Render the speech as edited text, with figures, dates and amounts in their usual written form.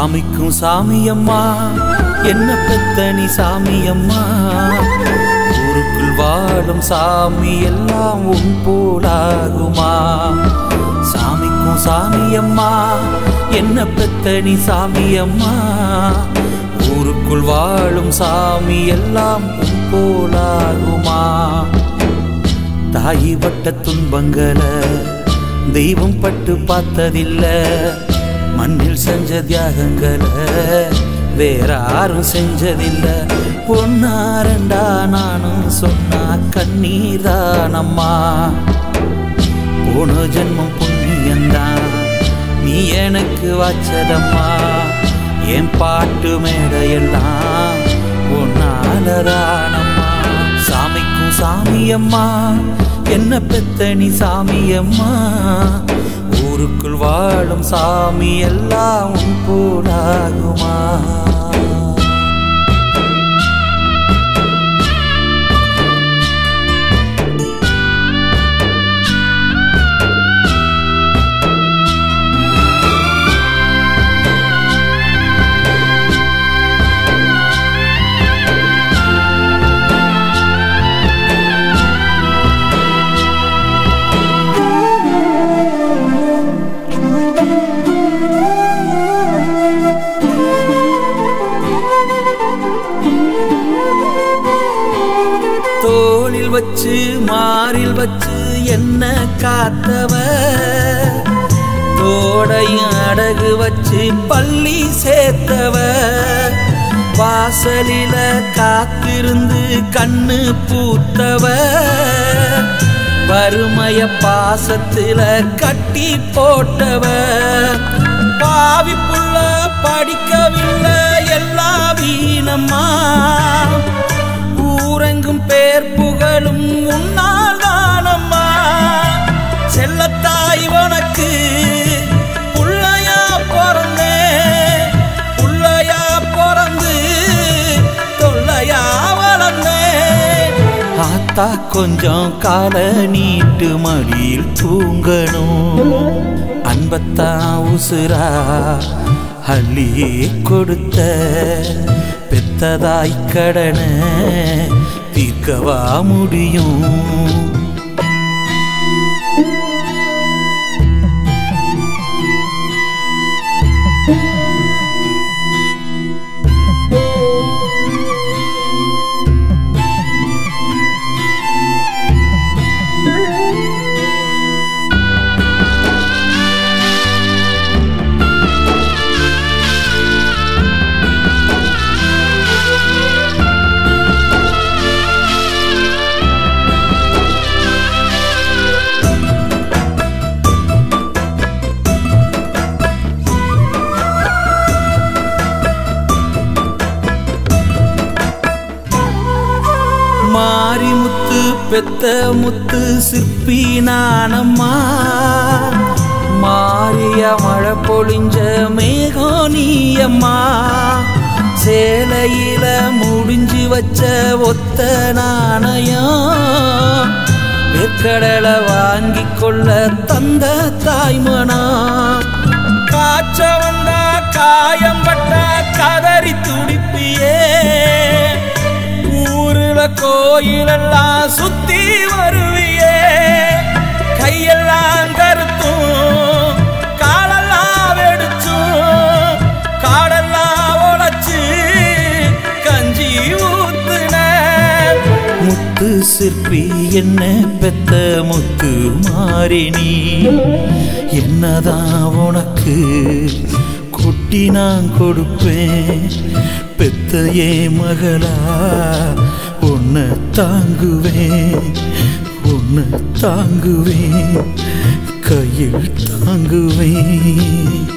சாமிக்கும் சாமியம்மா என்ன பெத்தனி சாமியம்மா ஊருக்குள் வாழும் சாமி எல்லாம் உன் போலாகுமா சாமிக்கும் சாமியம்மா என்ன பெத்தனி சாமியம்மா ஊருக்குள் வாழும் சாமி எல்லாம் உன் போலாகுமா தாயி பட்ட துன்பங்களை தெய்வம் பட்டு பார்த்ததில்ல மண்ணில் செஞ்ச தியாகங்களை வேற யாரும் செஞ்சதில்ல ஒன்னா ரெண்டா நானும் சொன்னா கண்ணீர்தானம்மா போன ஜென்மம் புண்ணியந்தான் நீ எனக்கு வச்சதம்மா என் பாட்டு மேடையெல்லாம் ஒன்னாலதானம்மா சாமிக்கும் சாமியம்மா என்ன பெத்தனி சாமியம்மா ஊருக்குள் வாழும் சாமி எல்லாம் உன் போலாகுமா தோளில் வச்சு மாறில் வச்சு என்ன காத்தவ தோடையும் அடகு வச்சு பள்ளி சேர்த்தவ வாசலில காத்திருந்து கண்ணு பூத்தவ வறுமைய பாசத்தில கட்டி போட்டவ பாவி புள்ள படிக்கவில்லை எல்லா வீணம்மா ஊரெங்கும் பேர் புகழும் உன்னால் தானம்மா செல்லத்தாய் உனக்கு புள்ளையா பிறந்தே புள்ளையா பிறந்து தொல்லையா வளர்ந்தே ஆத்தா கொஞ்சம் கால நீட்டு மடியில் தூங்கணும் அன்பத்தான் உசுரா அள்ளியே கொடுத்த பெத்ததாய் கடனை தீர்க்கவா முடியும் மாரி முத்து பெத்த முத்து சிற்பி நானம்மா மாறிய மழை பொழிஞ்ச மேகம் நீயம்மா சேலையில முடிஞ்சு வச்ச ஒத்த நாணயம் வேர்க்கடலை வாங்கி கொள்ள தந்த தாய்மனா காய்ச்ச வந்தா காயம்பட்ட கதறி துடிப்பியே ஊருல கோயிலெல்லாம் சுத்தி வருவியே கையெல்லாம் கருத்தும் காலெல்லாம் வெடிச்சும் காடெல்லாம் உழைச்சு கஞ்சி ஊத்துன முத்து சிற்பி என்ன பெத்த முத்து மாறினி என்னதான் உனக்கு கொட்டி நான் கொடுப்பேன் பெத்த ஏ மகளா உன்னை தாங்குவேன் உன்னை தாங்குவேன் கையில் தாங்குவேன்